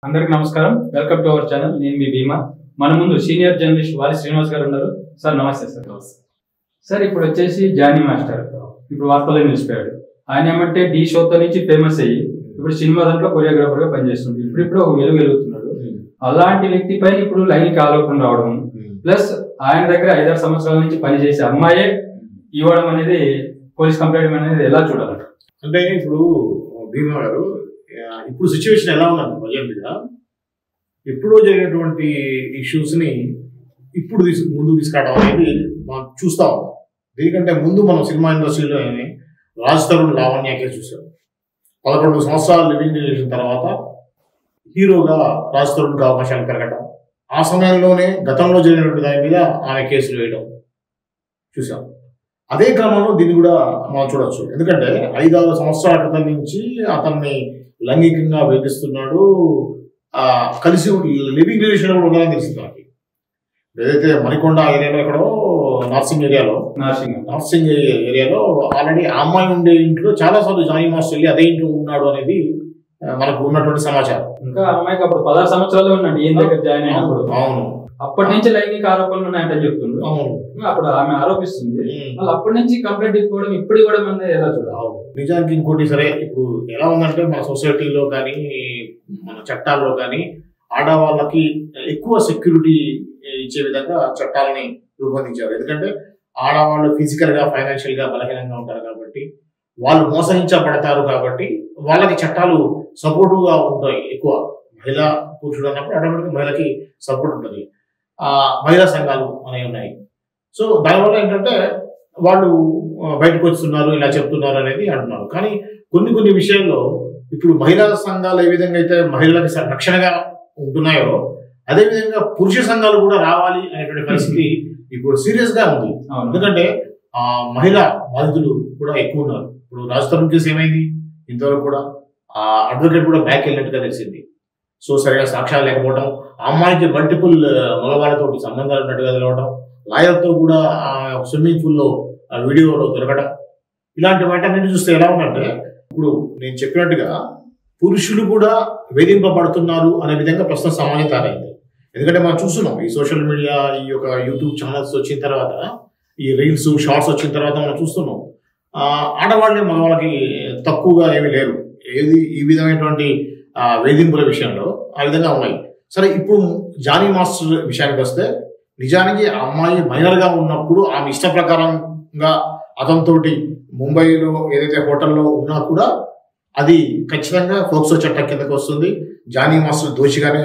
అందరికి నమస్కారం. Welcome to our channel. నేను మీ భీమా. మన ముందు సీనియర్ జర్నలిస్ట్ వాలి శ్రీనివాస్ గారు ఉన్నారు. సార్ నమస్తే. సార్ ఇప్పుడు వచ్చేసి జానీ మాస్టర్ ఇప్పుడు వార్తల్లో నిలిచిపోయాడు. ఆయన ఏమంటే డి షోతో నుంచి ఫేమస్ అయ్యి ఇప్పుడు సినిమా దాంట్లో కొరియోగ్రాఫర్ గా పనిచేస్తుంది. ఇప్పుడు ఒక వెలుగుతున్నాడు. అలాంటి వ్యక్తి పైన ఇప్పుడు లైంగిక ఆరోపణలు రావడం, ప్లస్ ఆయన దగ్గర 5-6 సంవత్సరాల నుంచి పనిచేసే అమ్మాయే ఇవ్వడం అనేది పోలీస్ కంప్లైంట్ అనేది ఎలా చూడాలంట? అంటే ఇప్పుడు భీమా గారు, ఇప్పుడు సిచ్యువేషన్ ఎలా ఉందండి ప్రజెంట్గా, ఎప్పుడో జరిగినటువంటి ఇష్యూస్ని ఇప్పుడు ముందుకు తీసుకురావడం అనేది మనం చూస్తా ఉన్నాం. దీనికంటే ముందు మనం సినిమా ఇండస్ట్రీలో రాజ్ తరుణ్ లావణ్యకే చూసాం. 11 సంవత్సరాలు లివింగ్ రిలేషన్ తర్వాత హీరోగా రాజ్ తరుణ్కి అవకాశాలు పెరగడం, ఆ సమయంలోనే గతంలో జరిగినటువంటి దాని మీద ఆమె కేసులు వేయడం చూసాం. అదే క్రమంలో దీన్ని కూడా మనం చూడొచ్చు. ఎందుకంటే 5-6 సంవత్సరాల క్రితం నుంచి అతన్ని లైంగికంగా వేధిస్తున్నాడు, కలిసి లివింగ్ రిలేషన్ కూడా ఉండాలని తెలిసింది మనకి. ఏదైతే మణికొండ ఏరియాలో ఎక్కడో నార్సింగ్ ఏరియాలో ఆల్రెడీ ఆ అమ్మాయి ఉండే ఇంట్లో చాలా సార్లు జానీ మాస్టర్ వెళ్ళి అదే ఇంట్లో ఉన్నాడు అనేది మనకు ఉన్నటువంటి సమాచారం. ఇంకా అమ్మాయికి అప్పుడు 16 సంవత్సరాలు ఉన్నాడు ఈయన దగ్గర జాయిన్ అయినప్పుడు. అవును, అప్పటి నుంచి లైంగిక ఆరోపణలు ఉన్నాయంటే చెప్తుండ్రు. అవును, అప్పుడు ఆమె ఆరోపిస్తుంది. వాళ్ళు అప్పటి నుంచి కంప్లైంట్ ఇవ్వడం ఇప్పుడు కూడా మన ఎలా చూడాలి? నిజానికి ఇంకోటి, సరే ఇప్పుడు ఎలా ఉందంటే మన సొసైటీలో కానీ మన చట్టాల్లో కానీ ఆడవాళ్ళకి ఎక్కువ సెక్యూరిటీ ఇచ్చే విధంగా చట్టాలని రూపొందించారు. ఎందుకంటే ఆడవాళ్ళు ఫిజికల్ గా ఫైనాన్షియల్ గా బలహీనంగా ఉంటారు కాబట్టి, వాళ్ళు మోసగించబడతారు కాబట్టి వాళ్ళకి చట్టాలు సపోర్టివ్ గా ఉంటాయి. ఎక్కువ మహిళా పురుషుడు అన్నప్పుడు ఆటోమేటిక్గా మహిళకి సపోర్ట్ ఉంటుంది. మహిళా సంఘాలు అనేవి ఉన్నాయి. సో దానివల్ల ఏంటంటే వాళ్ళు బయటకు వస్తున్నారు, ఇలా చెప్తున్నారు అనేది అంటున్నారు. కానీ కొన్ని విషయాల్లో ఇప్పుడు మహిళా సంఘాలు ఏ విధంగా అయితే మహిళలకి రక్షణగా ఉంటున్నాయో, అదేవిధంగా పురుష సంఘాలు కూడా రావాలి అనేటువంటి పరిస్థితి ఇప్పుడు సీరియస్ గా ఉంది. ఎందుకంటే మహిళా బాధితులు కూడా ఎక్కువ ఉన్నారు. ఇప్పుడు రాజ్ తరుణ్ కేసు ఏమైంది, ఇంతవరకు కూడా అడ్వకేట్ కూడా బ్యాక్ వెళ్ళినట్టుగా తెలిసింది. సో సరిగా సాక్ష్యాలు లేకపోవడం, ఆ అమ్మాయికి మల్టిపుల్ మగవాళ్ళతో సంబంధాలు ఉన్నట్టుగా తెలవడం, లాయర్తో కూడా స్విమ్మింగ్ పూల్లో వీడియోలో దొరకడం, ఇలాంటి వాటన్నిటి చూస్తే ఎలా ఉందంటే ఇప్పుడు నేను చెప్పినట్టుగా పురుషులు కూడా వేధింపబడుతున్నారు అనే విధంగా ప్రస్తుతం సమాజం తయారైంది. ఎందుకంటే మనం చూస్తున్నాం ఈ సోషల్ మీడియా, ఈ యొక్క యూట్యూబ్ ఛానల్స్ వచ్చిన తర్వాత, ఈ రీల్స్ షార్ట్స్ వచ్చిన తర్వాత మనం చూస్తున్నాం ఆడవాళ్ళే మగవాళ్ళకి తక్కువగా ఏమీ లేరు. ఈ విధమైనటువంటి వేధింపుల విషయంలో ఆ విధంగా ఉన్నాయి. సరే, ఇప్పుడు జానీ మాస్టర్ విషయానికి వస్తే, నిజానికి ఆ అమ్మాయి మైనర్ గా ఉన్నప్పుడు ఆమె ఇష్ట ప్రకారంగా అతనితోటి ముంబైలో ఏదైతే హోటల్లో ఉన్నా కూడా అది ఖచ్చితంగా ఫోక్సో చట్టం కిందకి వస్తుంది. జానీ మాస్టర్ దోషిగానే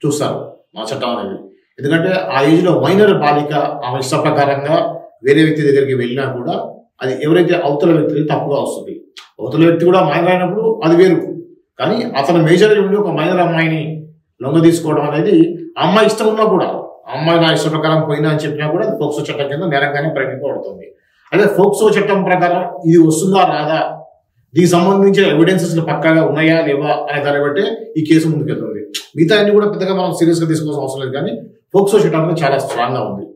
చూస్తారు మా చట్టం అనేది. ఎందుకంటే ఆ ఏజ్ లో మైనర్ బాలిక ఆమె ఇష్ట ప్రకారంగా వేరే వ్యక్తి దగ్గరికి వెళ్ళినా కూడా అది ఎవరైతే అవతల వ్యక్తికి తప్పుగా వస్తుంది. అవతల వ్యక్తి కూడా మైనర్ అయినప్పుడు అది వేరు. కానీ అతను మేజర్ ఉండి ఒక మైనర్ అమ్మాయిని లొంగ తీసుకోవడం అనేది ఆ అమ్మాయి ఇష్టం ఉన్నా కూడా, ఆ అమ్మాయి నా ఇష్ట ప్రకారం పోయినా అని చెప్పినా కూడా అది ఫోక్సో చట్టం కింద నేరంగానే పరిగణింపబడుతుంది. అదే ఫోక్సో చట్టం ప్రకారం ఇది వస్తుందా రాదా, దీనికి సంబంధించిన ఎవిడెన్సెస్ పక్కాగా ఉన్నాయా లేవా అనే దాన్ని బట్టి ఈ కేసు ముందుకెళ్తుంది. మిగతా అన్ని కూడా పెద్దగా మనం సీరియస్ గా తీసుకోవాల్సిన అవసరం లేదు. కానీ ఫోక్సో చట్టం అనేది చాలా స్ట్రాంగ్ గా ఉంది.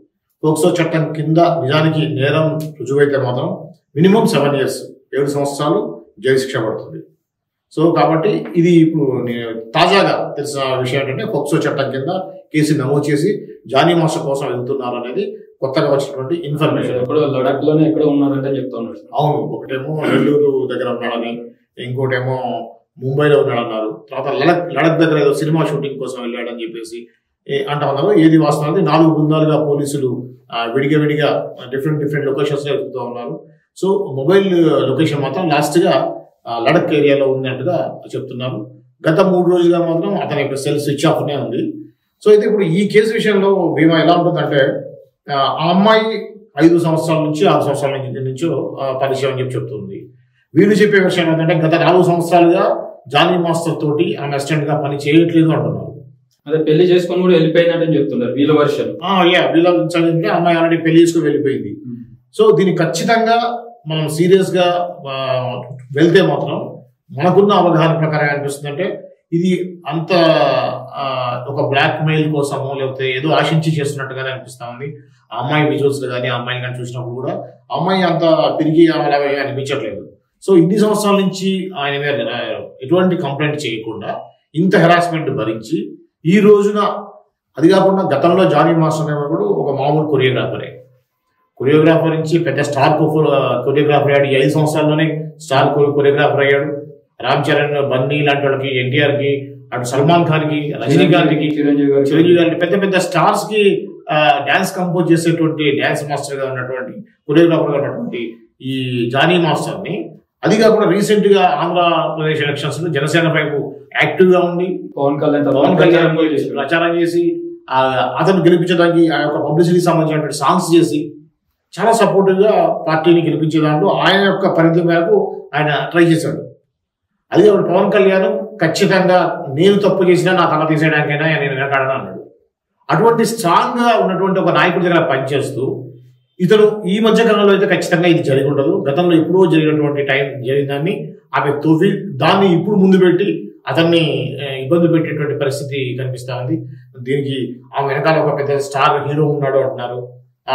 ఫోక్సో చట్టం కింద నిజానికి నేరం రుజువైతే మాత్రం మినిమం 7 years 7 సంవత్సరాలు జైలు శిక్ష పడుతుంది. సో కాబట్టి ఇది ఇప్పుడు తాజాగా తెలిసిన విషయం ఏంటంటే ఫోక్సో చట్టం కింద కేసు నమోదు చేసి జానీ మాస్టర్ కోసం వెళ్తున్నారు అనేది కొత్తగా వచ్చినటువంటి ఇన్ఫర్మేషన్. ఇప్పుడు లడాక్ లోనే ఎక్కడ ఉన్నారంటే చెప్తా ఉన్నారు. అవును, ఒకటేమో నెల్లూరు దగ్గర ఉన్నాడని, ఇంకోటేమో ముంబైలో ఉన్నాడన్నారు. తర్వాత లడక్ దగ్గర ఏదో సినిమా షూటింగ్ కోసం వెళ్ళాడని చెప్పేసి అంటా ఉన్నారు. ఏది వాస్తవానికి 4 బృందాలుగా పోలీసులు విడిగా డిఫరెంట్ లొకేషన్స్ లో వెతుకుతూ ఉన్నారు. సో మొబైల్ లొకేషన్ మాత్రం లాస్ట్ గా లడక్ ఏరియాలో ఉన్నట్టుగా చెప్తున్నారు. గత 3 రోజులుగా మాత్రం అతని యొక్క సెల్ స్విచ్ ఆఫ్ నే ఉంది. సో అయితే ఇప్పుడు ఈ కేసు విషయంలో భీమా ఎలా ఉంటుందంటే, ఆ అమ్మాయి 5 సంవత్సరాల నుంచి 6 సంవత్సరాల నుంచో పరిచయం అని చెప్తుంది. వీళ్ళు చెప్పే విషయం ఏంటంటే గత 4 సంవత్సరాలుగా జానీ మాస్టర్ తోటి ఆమె అసిస్టెంట్ గా పని చేయట్లేదు అంటున్నారు. అదే పెళ్లి చేసుకొని కూడా వెళ్ళిపోయినట్టు చెప్తున్నారు వీళ్ళ వర్షన్. వీళ్ళ అమ్మాయి ఆల్రెడీ పెళ్లి చేసుకుని వెళ్ళిపోయింది. సో దీన్ని ఖచ్చితంగా మనం సీరియస్ గా వెళ్తే మాత్రం మనకున్న అవగాహన ప్రకారం అనిపిస్తుంది అంటే ఇది అంత ఒక బ్లాక్ మెయిల్ కోసమో లేకపోతే ఏదో ఆశించి చేస్తున్నట్టుగానే అనిపిస్తా ఉంది. ఆ అమ్మాయి విజువల్స్ కానీ ఆ అమ్మాయిని కానీ చూసినప్పుడు కూడా అమ్మాయి అంత తిరిగి అలాగే అనిపించట్లేదు. సో ఇన్ని సంవత్సరాల నుంచి ఆయన మీద ఎటువంటి కంప్లైంట్ చేయకుండా ఇంత హెరాస్మెంట్ భరించి ఈ రోజున, అది కాకుండా గతంలో జానీ మాస్టర్ అనేవాడు ఒక మామూలు కొరియోగ్రాఫర్ నుంచి పెద్ద స్టార్ కొరియోగ్రాఫర్ అయ్యాడు. 5 సంవత్సరాల్లోనే స్టార్ కొరియోగ్రాఫర్ అయ్యాడు. రామ్ చరణ్, బన్నీ లాంటి వాళ్ళకి, ఎన్టీఆర్ కి, అటు సల్మాన్ ఖాన్ కి, రజనీకాంత్ కి, చిరంజీవి గారికి, పెద్ద పెద్ద స్టార్స్ కి డాన్స్ కంపోజ్ చేసేటువంటి డాన్స్ మాస్టర్ గా ఉన్నటువంటి, కొరియోగ్రాఫర్ గా ఉన్నటువంటి ఈ జానీ మాస్టర్ ని, అది కాకుండా రీసెంట్ గా ఆంధ్రప్రదేశ్ ఎలక్షన్స్ లో జనసేన వైపు యాక్టివ్ గా ఉండి పవన్ కళ్యాణ్ ప్రచారం చేసి అతను గెలిపించడానికి ఆ యొక్క పబ్లిసిటీకి సంబంధించినటువంటి సాంగ్స్ చేసి చాలా సపోర్టివ్ గా పార్టీని గెలిపించే దాంట్లో ఆయన యొక్క పరిధి మేరకు ఆయన ట్రై చేశాడు. అది కాకుండా పవన్ కళ్యాణ్ ఖచ్చితంగా నేను తప్పు చేసినా నా తల తీసేయడానికైనా నేను వెనకాడని అన్నాడు. అటువంటి స్ట్రాంగ్ గా ఉన్నటువంటి ఒక నాయకుడి దగ్గర పనిచేస్తూ ఇతను ఈ మధ్య కాలంలో అయితే ఖచ్చితంగా ఇది జరిగి ఉండదు, గతంలో ఎప్పుడో జరిగినటువంటి జరిగిందాన్ని ఆమె తోవి దాన్ని ఇప్పుడు ముందు పెట్టి అతన్ని ఇబ్బంది పెట్టేటువంటి పరిస్థితి కనిపిస్తా ఉంది. దీనికి ఆ వెనకాల ఒక పెద్ద స్టార్ హీరో ఉన్నాడు అంటున్నారు.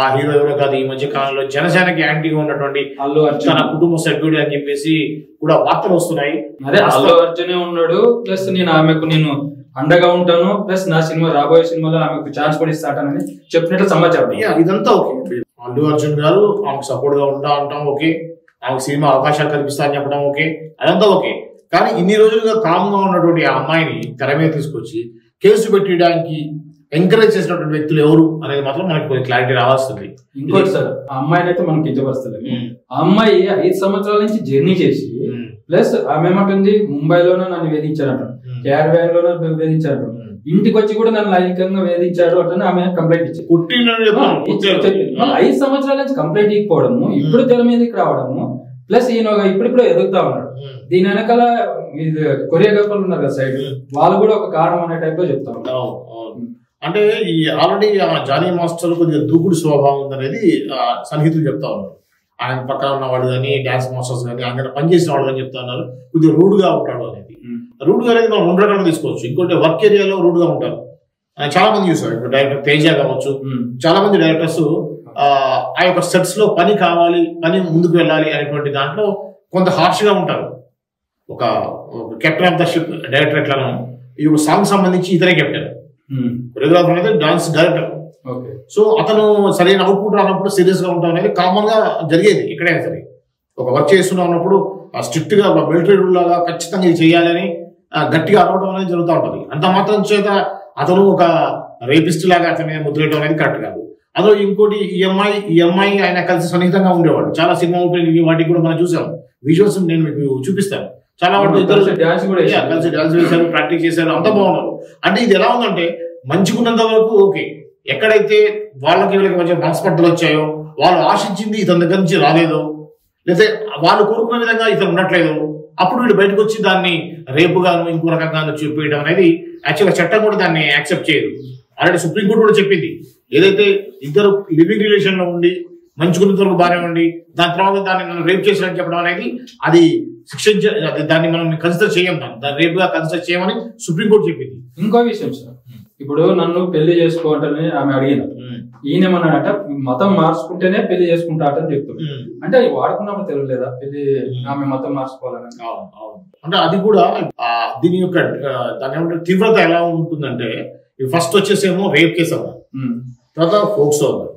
ఆ హీరో ఎవరో కాదు, ఈ మధ్య కాలంలో జనసేనకి యాంటీగా ఉన్నటువంటి తన కుటుంబ సభ్యుడు అని చెప్పేసి కూడా వార్తలు వస్తున్నాయి. అదే అల్లు అర్జునే ఉన్నాడు, ప్లస్ నేను అండగా ఉంటాను, ప్లస్ నా సినిమా రాబోయే సినిమాలో ఆమెకు ఛాన్స్ కూడా ఇస్తానని చెప్పినట్లు సమాచారం. ఇదంతా ఓకే, అల్లు అర్జున్ గారు ఆమెకు సపోర్ట్ గా ఉంటా అంటాం ఓకే, ఆమెకు సినిమా అవకాశాలు కల్పిస్తా అని చెప్పడం ఓకే, అదంతా ఓకే. కానీ ఇన్ని రోజులుగా కామ్గా ఉన్నటువంటి ఆ అమ్మాయిని తెర మీద తీసుకొచ్చి కేసు పెట్టడానికి ఎంకరేజ్ చేసినటువంటి వ్యక్తులు ఎవరు అనేది మాత్రం మనకి కొంచెం క్లారిటీ రావాల్సింది. ఇంకోటి సార్, ఆ అమ్మాయిని అయితే మనకి కించపరుస్తలేదు. ఆ అమ్మాయి 5 సంవత్సరాల నుంచి జర్నీ చేసి, ప్లస్ ఆమె ఏమంటుంది, ముంబైలోనే నన్ను వేధించారట, క్యారవాన్ లోనే వేధించారు, ఇంటికి వచ్చి కూడా నన్ను లైంగికంగా వేధించాడు అంటే ఆమె కంప్లైంట్ ఇచ్చింది. 5 సంవత్సరాల నుంచి కంప్లైంట్ ఇవ్వకపోవడము, ఇప్పుడు తెర మీదకి రావడము, ప్లస్ ఈయన ఇప్పుడిప్పుడు ఎదుగుతా ఉన్నాడు. దీని వెనకాల కొరియోగ్రాఫర్లు ఉన్నారు కదా సైడ్, వాళ్ళు కూడా ఒక కారణం అనే టైప్ లో చెప్తా ఉంటారు. అంటే ఈ ఆల్రెడీ జానీ మాస్టర్ కొద్దిగా దూకుడు స్వభావం ఉందనేది సన్నిహితులు చెప్తా ఉన్నారు. ఆయన పక్కన ఉన్నవాడు కానీ, డాన్స్ మాస్టర్స్ కానీ, ఆయన పనిచేసిన వాడు కానీ చెప్తా ఉన్నారు కొద్దిగా రూడ్గా ఉంటాడు అనేది. రూడ్గా అనేది మనం 2 రకాలుగా తీసుకోవచ్చు. ఇంకోటి వర్క్ ఏరియాలో రూడ్గా ఉంటారు, చాలా మంది చూసారు. ఇప్పుడు డైరెక్టర్ తేజ కావచ్చు, చాలా మంది డైరెక్టర్స్ ఆ యొక్క సెట్స్ లో పని కావాలి, పని ముందుకు వెళ్ళాలి అనేటువంటి దాంట్లో కొంత హార్ష్ గా ఉంటారు. ఒక captain of the ship director ఎట్లా, ఈ సాంగ్ సంబంధించి ఇతరే కెప్టెన్, కొరియోగ్రాఫర్ అనేది డాన్స్ డైరెక్టర్. సో అతను సరైన అవుట్పుట్ రానప్పుడు సీరియస్ గా ఉంటాం అనేది కామన్ గా జరిగేది ఎక్కడైనా సరే. ఒక వర్క్ చేస్తున్నా ఉన్నప్పుడు స్ట్రిక్ట్ గా ఒక మిలిటరీ రూల్ లాగా ఖచ్చితంగా ఇది చేయాలని గట్టిగా అరవడం అనేది జరుగుతూ ఉంటుంది. అంత మాత్రం చేత అతను ఒక రేపిస్ట్ లాగా అతని ముద్రేయడం అనేది కరెక్ట్ కాదు. అదో ఇంకోటి, ఈ అమ్మాయి ఆయన కలిసి సన్నిహితంగా ఉండేవాడు. చాలా సినిమా ఓపెనింగ్ వాటికి కూడా మనం చూసాం, విజువల్స్ నేను మీకు చూపిస్తాను. చాలా వాటి ఇద్దరు కలిసి డాన్స్ వేశారు, ప్రాక్టీస్ చేశారు, అంత బాగున్నారు. అంటే ఇది ఎలా ఉందంటే మంచిగున్నంత వరకు ఓకే, ఎక్కడైతే వీళ్ళకి కొంచెం మనస్పర్ధలు వచ్చాయో, వాళ్ళు ఆశించింది ఇతని దగ్గర నుంచి రాలేదో, లేకపోతే వాళ్ళు కోరుకున్న విధంగా ఇతను ఉండట్లేదు, అప్పుడు వీళ్ళు బయటకు వచ్చి దాన్ని రేపుగాను ఇంకో రకంగాను చూపించడం అనేది యాక్చువల్గా చట్టం కూడా దాన్ని యాక్సెప్ట్ చేయదు. ఆల్రెడీ సుప్రీంకోర్టు కూడా చెప్పింది, ఏదైతే ఇద్దరు లివింగ్ రిలేషన్ లో ఉండి మంచుకున్నంత వరకు బాగానే ఉండి దాని తర్వాత దాన్ని మనం రేప్ చేసినట్టు చెప్పడం అనేది అది దాన్ని మనం కన్సిడర్ చేయం, దాన్ని రేప్ గా కన్సిడర్ చేయమని సుప్రీంకోర్టు చెప్పింది. ఇంకో విషయం సార్, ఇప్పుడు నన్ను పెళ్లి చేసుకోవాలని ఆమె అడిగిన, ఈయనేమన్నాడట మతం మార్చుకుంటేనే పెళ్లి చేసుకుంటాడని చెప్తుంది. అంటే వాడుకున్నప్పుడు తెలియలేదా పెళ్లి ఆమె మతం మార్చుకోవాలని? అంటే అది కూడా దీని యొక్క దాని ఏమంటే తీవ్రత ఎలా ఉంటుందంటే, ఫస్ట్ వచ్చేసేమో రేప్ కేసు అన్నారు, తర్వాత ఫోక్సో అన్నారు,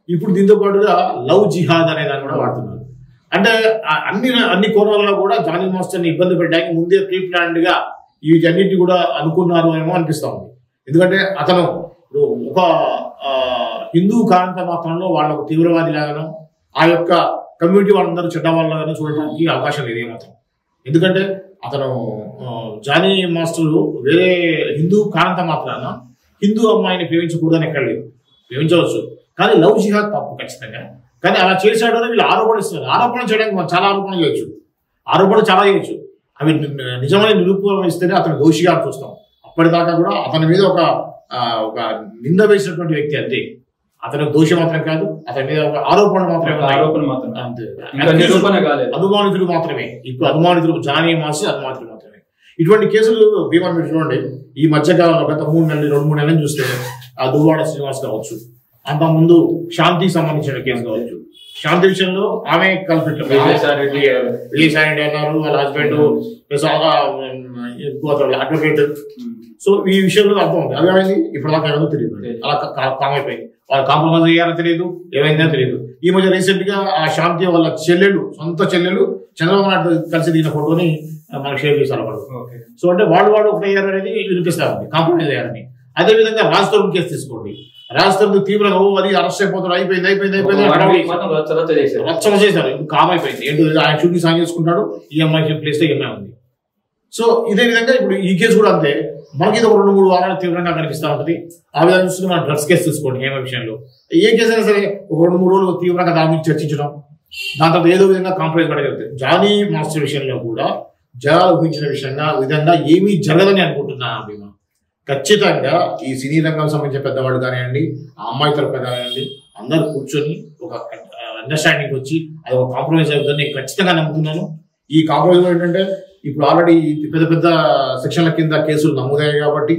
ఇప్పుడు దీంతో పాటుగా లవ్ జిహాద్ అనే దాన్ని కూడా వాడుతున్నారు. అంటే అన్ని కోణాల్లో కూడా జానీ మాస్టర్ ని ఇబ్బంది పెట్టడానికి ముందే ప్రీ ప్లాన్డ్ గా వీటన్నిటిని కూడా అనుకున్నారు ఏమో అనిపిస్తా ఉంది. ఎందుకంటే అతను ఒక హిందూ కాంత మాత్రంలో వాళ్ళ ఒక తీవ్రవాది లాగానో, ఆ యొక్క కమ్యూనిటీ వాళ్ళందరూ చెడ్డ వాళ్ళగానో చూడడానికి అవకాశం లేదు ఏమాత్రం. ఎందుకంటే అతను జానీ మాస్టర్ వేరే హిందూ కాంత మాత్రాన హిందూ అమ్మాయిని ప్రేమించకూడదని ఎక్కడ లేదు, ప్రేమించవచ్చు, కానీ లవ్ జిహాద్ తప్పు ఖచ్చితంగా. కానీ అలా చేశాడు అని వీళ్ళు ఆరోపణిస్తున్నారు. ఆరోపణ చేయడానికి మనం చాలా ఆరోపణ చేయొచ్చు, చాలా చేయొచ్చు, అవి నిజమైన నిరూపణ ఇస్తేనే అతను దోషిగా చూస్తాం. అప్పటిదాకా కూడా అతని మీద ఒక నింద వేసినటువంటి వ్యక్తి అంతే, అతను దోషి మాత్రం కాదు, అతని మీద ఒక ఆరోపణ మాత్రమే, అనుమానితులు మాత్రమే. ఇప్పుడు అనుమానితులు జానీ మాస్టర్ అనుమానితులు మాత్రమే. ఇటువంటి కేసులు భీమా మీరు చూడండి, ఈ మధ్యకాలంలో గత 2-3 నెలలు చూస్తే ఆ దువ్వాడ శ్రీనివాస్ కావచ్చు, అంత ముందు శాంతికి సంబంధించిన కేసు కావచ్చు, శాంతి విషయంలో ఆమె కల్పిట్ విజయసాయి రెడ్డి అన్నారు, వాళ్ళ హస్బెండ్ ప్లస్ అడ్వకేట్. సో ఈ విషయంలో అర్థం ఉంది. అదేమైంది ఇప్పుడు దాకా ఏదో తెలియదు, అలా కామ్ అయిపోయింది. వాళ్ళు కాంప్రమైజ్ అయ్యారో తెలియదు, ఏమైందో తెలియదు. ఈ మధ్య రీసెంట్ గా ఆ శాంతి వాళ్ళ చెల్లెలు, సొంత చెల్లెలు చంద్రబాబు నాయుడు కలిసి దిగిన ఫోటోని మనకు షేర్ చేశారు వాళ్ళు. సో అంటే వాళ్ళు ఒకటి అయ్యారు అనేది వినిపిస్తా ఉంది, కాంప్రమైజ్ అయ్యారని. అదే విధంగా రాజ్ తరుణ్ కేసు తీసుకోండి. రాజ్ తరుణ్ తీవ్రంగా అది అరెస్ట్ అయిపోతాడు, అయిపోయింది రచ్చన చేశారు. కామ్ అయిపోయింది. ఏంటో ఆయన షూటింగ్ సాంగ్ చేసుకుంటాడు, ఈఎంఐ ప్లేస్ లో ఈఎంఐ ఉంది. సో ఇదే విధంగా ఇప్పుడు ఈ కేసు కూడా అంతే. మనకి ఇది ఒక 2-3 వారాలు తీవ్రంగా కనిపిస్తూ ఉంటుంది. ఆ విధంగా చూస్తే మన డ్రగ్స్ కేసు తీసుకోండి, హేమ విషయంలో ఏ కేసు అయినా సరే ఒక 2-3 రోజులు తీవ్రంగా దాని గురించి చర్చించడం, దాని తర్వాత ఏదో విధంగా కాంప్రమైజ్ పడగలుగుతాయి. జానీ మాస్టర్ విషయంలో కూడా జనాలు ఊహించిన విధంగా ఏమీ జరగదని అనుకుంటున్నా మేము. ఖచ్చితంగా ఈ సినీ రంగం సంబంధించిన పెద్దవాళ్ళు కానివ్వండి, ఆ అమ్మాయి తరఫున కానివ్వండి, అందరూ కూర్చొని ఒక అండర్స్టాండింగ్ వచ్చి అది ఒక కాంప్రమైజ్ అవుతుందని ఖచ్చితంగా నమ్ముతున్నాను. ఈ కాంప్రమైజ్ ఏంటంటే ఇప్పుడు ఆల్రెడీ పెద్ద పెద్ద సెక్షన్ల కింద కేసులు నమోదయ్యాయి కాబట్టి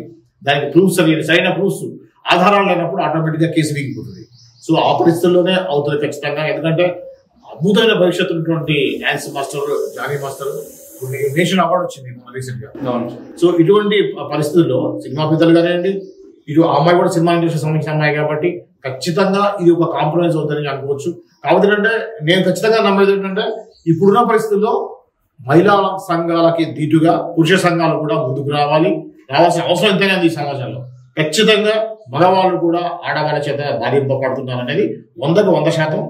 దానికి ప్రూఫ్స్ సరైన ప్రూఫ్స్ ఆధారాలు లేనప్పుడు ఆటోమేటిక్ గా కేసు వీగిపోతుంది. సో ఆ పరిస్థితుల్లోనే అవుతుంది ఖచ్చితంగా. ఎందుకంటే అద్భుతమైన భవిష్యత్తు ఉన్నటువంటి dance master Jani master national award వచ్చింది రీసెంట్ గా. సో ఇటువంటి పరిస్థితుల్లో సినిమా పెద్దలు కానివ్వండి, ఇటు ఆ అమ్మాయి కూడా సినిమా ఇండస్ట్రీ సంబంధించిన అమ్మాయి కాబట్టి ఖచ్చితంగా ఇది ఒక కాంప్రమైజ్ అవుతుందని అనుకోవచ్చు. కాబట్టి ఏంటంటే నేను ఖచ్చితంగా నమ్మేది ఏంటంటే ఇప్పుడున్న పరిస్థితుల్లో మహిళా సంఘాలకి దీటుగా పురుష సంఘాలు కూడా ముందుకు రావాల్సిన అవసరం ఎంతైనా ఈ సమాజంలో. ఖచ్చితంగా మగవాళ్ళు కూడా ఆడవాళ్ళ చేత బాధింపబడుతున్నారు అనేది 100%